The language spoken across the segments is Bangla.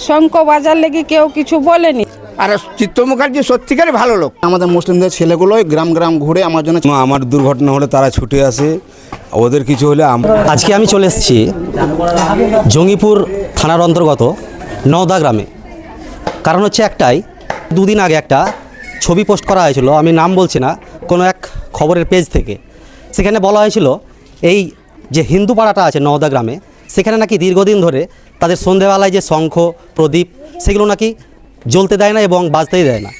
শঙ্খ বাজার লেগে কেউ কিছু বলেনি। আর চিত্ত মুখার্জি সত্যিকারই ভালো লোক। আমাদের মুসলিমদের ছেলেগুলোই গ্রাম গ্রাম ঘুরে আমার জন্য, আমার দুর্ঘটনা হলে তারা ছুটে আসে, ওদের কিছু হলে আজকে আমি চলে এসেছি জঙ্গিপুর থানার অন্তর্গত নওদা গ্রামে। কারণ হচ্ছে একটাই, দুদিন আগে একটা ছবি পোস্ট করা হয়েছিল, আমি নাম বলছি না, কোনো এক খবরের পেজ থেকে। সেখানে বলা হয়েছিল এই যে হিন্দু পাড়াটা আছে নওদা গ্রামে, সেখানে নাকি দীর্ঘদিন ধরে তাদের সন্ধেবেলায় যে শঙ্খ প্রদীপ সেগুলো নাকি জ্বলতে দেয় না এবং বাজতেই দেয় না।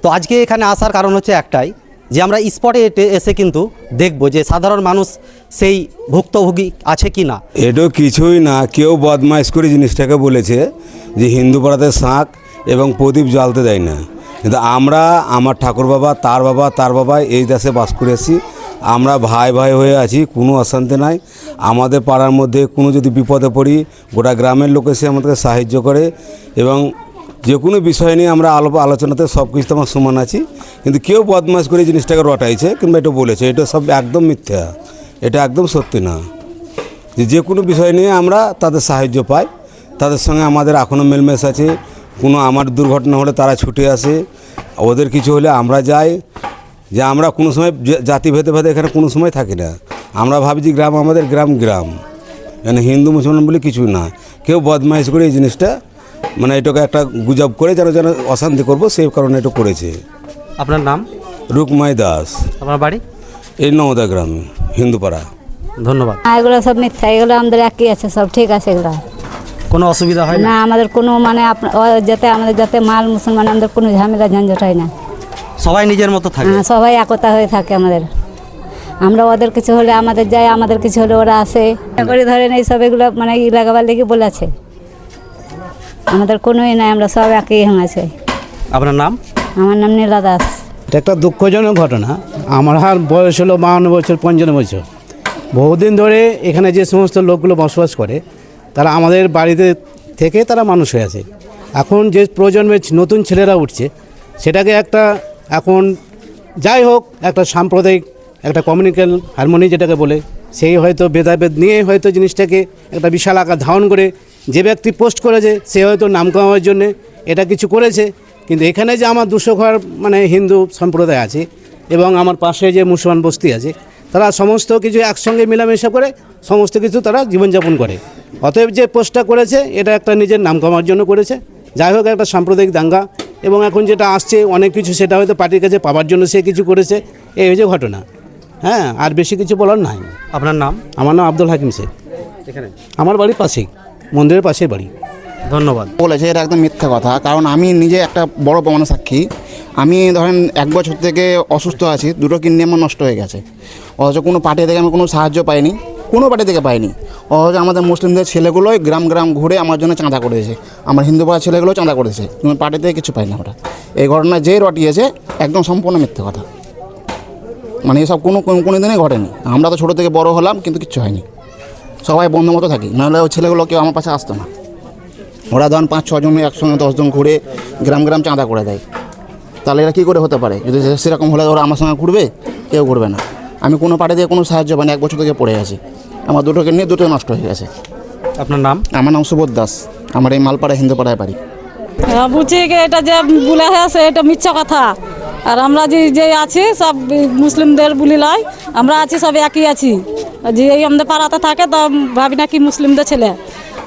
তো আজকে এখানে আসার কারণ হচ্ছে একটাই, যে আমরা স্পটে এসে কিন্তু দেখব যে সাধারণ মানুষ সেই ভুক্তভোগী আছে কি না। এটা কিছুই না, কেউ বদমাইশ করে জিনিসটাকে বলেছে যে হিন্দু পাড়াতে শাঁখ এবং প্রদীপ জ্বালতে দেয় না। কিন্তু আমরা, আমার ঠাকুর বাবা, তার বাবা এই দেশে বাস করে এসেছি, আমরা ভাই ভাই হয়ে আছি, কোনো অশান্তি নাই। আমাদের পাড়ার মধ্যে কোনো যদি বিপদে পড়ি, গোটা গ্রামের লোক এসে আমাদেরকে সাহায্য করে এবং যে কোনো বিষয় নিয়ে আমরা আলোচনাতে সব কিছু আমার সমান আছি। কিন্তু কেউ বদমাশ করে জিনিসটাকে রটাইছে কিংবা এটা বলেছে, এটা সব একদম মিথ্যা, এটা একদম সত্যি না। যে কোনো বিষয় নিয়ে আমরা তাদের সাহায্য পাই, তাদের সঙ্গে আমাদের এখনও মেলমেশ আছে। কোনো আমার দুর্ঘটনা হলে তারা ছুটে আসে, ওদের কিছু হলে আমরা যাই। যে আমরা কোনো সময় জাতি ভেদে এখানে কোনো সময় থাকি না। আমরা ভাবছি গ্রাম আমাদের গ্রাম, এখানে হিন্দু মুসলমান বলে কিছুই না। কেউ বদমাইশ করে এই জিনিসটা মানে এটাকে একটা গুজব করে যেন অশান্তি করবো, সেই কারণে এটা করেছে। আপনার নাম? রুকমাই দাস। আপনার বাড়ি? এই নওদা গ্রামে, হিন্দুপাড়া। ধন্যবাদ। এগুলো সব মিথ্যা, এগুলো আমাদের একই আছে, সব ঠিক আছে, এগুলো কোনো অসুবিধা হয় না আমাদের কোনো, মানে যাতে মাল মুসলমান আমাদের কোনো ঝামেলা ঝঞ্ঝট হয় না। সবাই নিজের মতো থাকে, সবাই একতা হয়ে থাকে আমাদের। আমরা ওদের কিছু হলে আমাদের যায়, আমাদের কিছু হলে ওরা আসে করে ধরেন, এই সব এগুলো মানে লাগাবার লেগে বলেছে। আমাদের কোনোই নাই, আমরা সব একই আছে। আপনার নাম? আমার নাম নীলা দাস। এটা একটা দুঃখজনক ঘটনা। আমার বয়স হলো 52 বছর, 55 বছর। বহুদিন ধরে এখানে যে সমস্ত লোকগুলো বসবাস করে, তারা আমাদের বাড়িতে থেকে তারা মানুষ হয়ে আছে। এখন যে প্রজন্মের নতুন ছেলেরা উঠছে, সেটাকে একটা এখন যাই হোক একটা সাম্প্রদায়িক একটা কমিউনিক্যাল হারমোনি যেটাকে বলে, সেই হয়তো ভেদাভেদ নিয়ে হয়তো জিনিসটাকে একটা বিশাল আকার ধারণ করে যে ব্যক্তি পোস্ট করেছে সে হয়তো নাম কামানোর জন্যে এটা কিছু করেছে। কিন্তু এখানে যে আমার 200 ঘর মানে হিন্দু সম্প্রদায় আছে এবং আমার পাশে যে মুসলমান বস্তি আছে, তারা সমস্ত কিছু একসঙ্গে মেলামেশা করে সমস্ত কিছু তারা জীবনযাপন করে। অতএব যে পোস্টটা করেছে এটা একটা নিজের নাম কামানোর জন্য করেছে। যাই হোক একটা সাম্প্রদায়িক দাঙ্গা, এবং এখন যেটা আসছে অনেক কিছু, সেটা হয়তো পার্টির কাছে পাওয়ার জন্য সে কিছু করেছে, এই হয়েছে ঘটনা। হ্যাঁ, আর বেশি কিছু বলার নাই। আপনার নাম? আমার নাম আব্দুল হাকিম শেখ। এখানে আমার বাড়ির পাশেই, মন্দিরের পাশেই বাড়ি। ধন্যবাদ। বলেছে এটা একদম মিথ্যা কথা। কারণ আমি নিজে একটা বড় প্রমাণ সাক্ষী। আমি ধরেন 1 বছর থেকে অসুস্থ আছি, 2টো কিডনি আমার নষ্ট হয়ে গেছে। অথচ কোনো পার্টি থেকে আমি কোনো সাহায্য পাইনি, কোনো পার্টি থেকে পাইনি। অথচ আমাদের মুসলিমদের ছেলেগুলোই গ্রাম গ্রাম ঘুরে আমার জন্য চাঁদা করেছে, আমার হিন্দু পাড়ার ছেলেগুলো চাঁদা করেছে, কিন্তু পার্টি থেকে কিছু পাই না। ওটা এই ঘটনা যেই রটিয়েছে একদম সম্পূর্ণ মিথ্যা কথা। মানে এসব কোনো দিনই ঘটেনি। আমরা তো ছোটো থেকে বড় হলাম, কিন্তু কিচ্ছু হয়নি। সবাই বন্ধু মতো থাকি, নাহলে ওই ছেলেগুলো কেউ আমার পাশে আসতো না। ওরা ধরেন 5-6 জন একসঙ্গে 10 জন ঘুরে গ্রাম গ্রাম চাঁদা করে দেয়। তাহলে এরা কী করে হতে পারে? যদি সেরকম হলে ওরা আমার সঙ্গে ঘুরবে? কেউ ঘুরবে না। আমি কোনো পার্টি দিয়ে কোনো সাহায্য পাইনি, 1 বছর থেকে পড়ে আছি। আমার 2টোকে নিয়ে 2টো নষ্ট হয়ে গেছে। আপনার নাম? আমার নাম সুবোধ দাস। আমার এই মালপাড়া হিন্দুপাড়ায় বাড়ি। বুঝছি এটা যে বলে আছে এটা মিথ্যা কথা। আর আমরা যে আছি সব মুসলিমদের বুলি লয়, আমরা আছি সব একই আছি। যে এই আমাদের পাড়াতে থাকে তো ভাবি না কি মুসলিমদের ছেলে,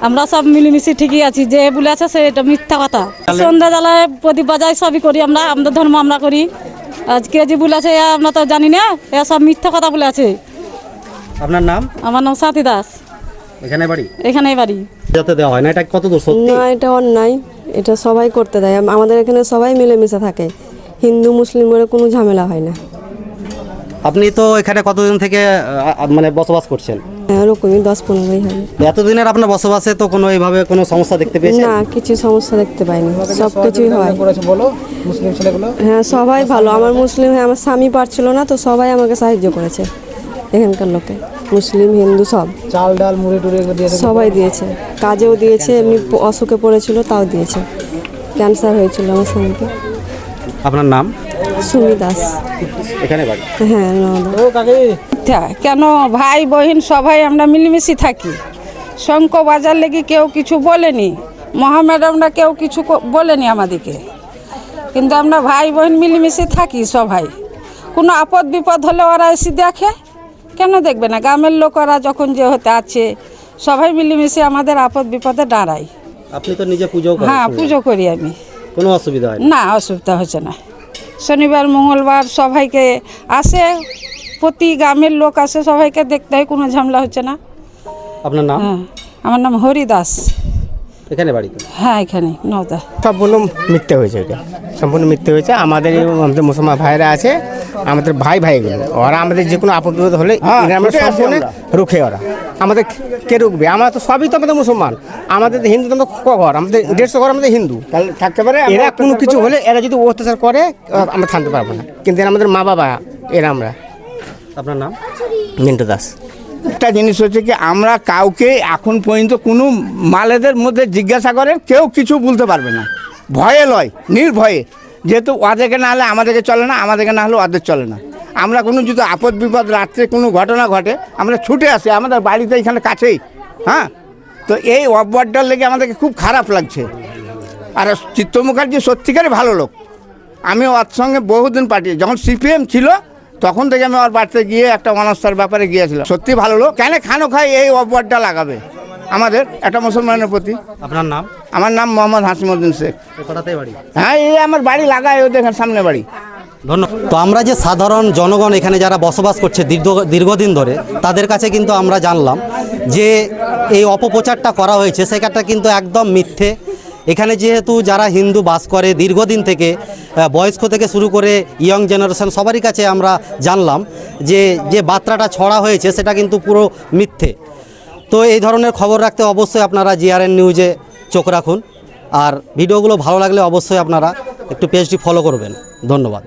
আমরা সব মিলেমিশে ঠিকই আছি। যে বলে আছে সে এটা মিথ্যা কথা। সন্ধ্যা জ্বালায় প্রদীপ বাজায় সবই করি আমরা, আমাদের ধর্ম আমরা করি। আজকে যে বলে আছে আমরা তো জানি না, এ সব মিথ্যা কথা বলে আছে। আপনার নাম? আমার নাম সাথী দাস। এখানে বাড়ি? এখানেই বাড়ি। যাতে দেওয়া হয় না, এটা কত দূর সত্যি? না, এটা অন্যায়। এটা সবাই করতে দেয়। আমাদের এখানে সবাই মিলেমিশে থাকে, হিন্দু মুসলিম বলে কোনো ঝামেলা হয় না। আপনি তো এখানে কতদিন থেকে মানে বসবাস করছেন? এরকমই 10-15 হবে। এতদিনের আপনার বসবাসে তো কোনো এইভাবে কোনো সমস্যা দেখতে পেয়েছেন? না, কিছু সমস্যা দেখতে পাইনি, সব কিছুই হয়। হ্যাঁ, সবাই ভালো। আমার মুসলিম, হ্যাঁ আমার স্বামী পারছিল না, তো সবাই আমাকে সাহায্য করেছে। এখানকার লোকে মুসলিম হিন্দু সব চাল ডাল মুড়ি টুড়ি সবাই দিয়েছে, কাজেও দিয়েছে, এমনি অসুখে পড়েছিল তাও দিয়েছে। ক্যান্সার হয়েছিল আমার স্বামীকে। আপনার নাম? সুমি দাস। এখানে বাড়ি? হ্যাঁ, মিথ্যা কেন? ভাই বহিন সবাই আমরা মিলেমিশে থাকি। শঙ্খ বাজার লেগে কেউ কিছু বলেনি, মহাম্যাডামরা কেউ কিছু বলেনি আমাদেরকে, কিন্তু আমরা ভাই বোন মিলেমিশে থাকি সবাই। কোনো আপদ বিপদ হলে ওরা এসে দেখে, কেন দেখবে না? গ্রামের লোকেরা যখন যে হতে আছে সবাই মিলেমিশে আমাদের আপদ বিপদে দাঁড়ায়। আপনি তো নিজে পুজো করেন? হ্যাঁ, পুজো করি আমি। কোনো অসুবিধা হয় না, অসুবিধা হচ্ছে না। শনিবার মঙ্গলবার সবাইকে আসে, প্রতি গ্রামের লোক আসে, সবাইকে দেখতে হয়, কোনো ঝামেলা হচ্ছে না। আপনার নাম? হ্যাঁ, আমার নাম হরি দাস। এখানে বাড়িতে? হ্যাঁ, এখানে নওদা। সম্পূর্ণ মিথ্যে হয়েছে, এটা সম্পূর্ণ মিথ্যে হয়েছে। আমাদের মুসলমান ভাইরা আছে, আমাদের ভাইগুলো, ওরা আমাদের যে কোনো আপদ বিপদ হলে আমরা সম্পূর্ণ রুখে, ওরা আমাদের কে রুখবে? আমরা তো সবই তো আমাদের মুসলমান, আমাদের হিন্দু তো ঘর, আমাদের 150 ঘর আমাদের হিন্দু থাকতে পারে। এরা কোনো কিছু হলে এরা যদি অত্যাচার করে আমরা থামতে পারবো না, কিন্তু এরা আমাদের মা বাবা, এরা আমরা। আপনার নাম? মিন্টু দাস। একটা জিনিস হচ্ছে কি, আমরা কাউকে এখন পর্যন্ত কোনো মালেদের মধ্যে জিজ্ঞাসা করে কেউ কিছু বলতে পারবে না, ভয়ে লয়, নির্ভয়ে। যেহেতু ওদেরকে না হলে আমাদেরকে চলে না, আমাদেরকে না হলে ওদের চলে না। আমরা কোনো যদি আপদ বিপদ রাত্রে কোনো ঘটনা ঘটে আমরা ছুটে আসি, আমাদের বাড়িতে এখানে কাছেই। হ্যাঁ, তো এই অবওয়ার্ডটার লেগে আমাদেরকে খুব খারাপ লাগছে। আর চিত্ত মুখার্জি সত্যিকারই ভালো লোক। আমি ওর সঙ্গে বহুদিন পাঠিয়ে, যখন সিপিএম ছিল তখন থেকে আমি ওর বাড়িতে গিয়ে একটা অনাস্থার ব্যাপারে গিয়েছিলাম। সত্যি ভালো লোক। কেন খানো খাই এই অবওয়ার্ডটা লাগাবে আমাদের একটা মুসলমানের প্রতি? আপনার নাম? আমার নাম মোহাম্মদ হাসিমউদ্দিন শেখ। পাড়াতেই বাড়ি? হ্যাঁ, এই আমার বাড়ি লাগায়, ও দেখেন সামনে বাড়ি। ধন্যবাদ। তো আমরা যে সাধারণ জনগণ এখানে যারা বসবাস করছে দীর্ঘদিন ধরে, তাদের কাছে কিন্তু আমরা জানলাম যে এই অপপ্রচারটা করা হয়েছে সেটা কিন্তু একদম মিথ্যে। এখানে যেহেতু যারা হিন্দু বাস করে দীর্ঘদিন থেকে, বয়স্ক থেকে শুরু করে ইয়ং জেনারেশন সবারই কাছে আমরা জানলাম যে যে বার্তাটা ছড়া হয়েছে সেটা কিন্তু পুরো মিথ্যে। তো এই ধরনের খবর রাখতে অবশ্যই আপনারা জিআরএন নিউজে চোখ রাখুন, আর ভিডিওগুলো ভালো লাগলে অবশ্যই আপনারা একটু পেজটি ফলো করবেন। ধন্যবাদ।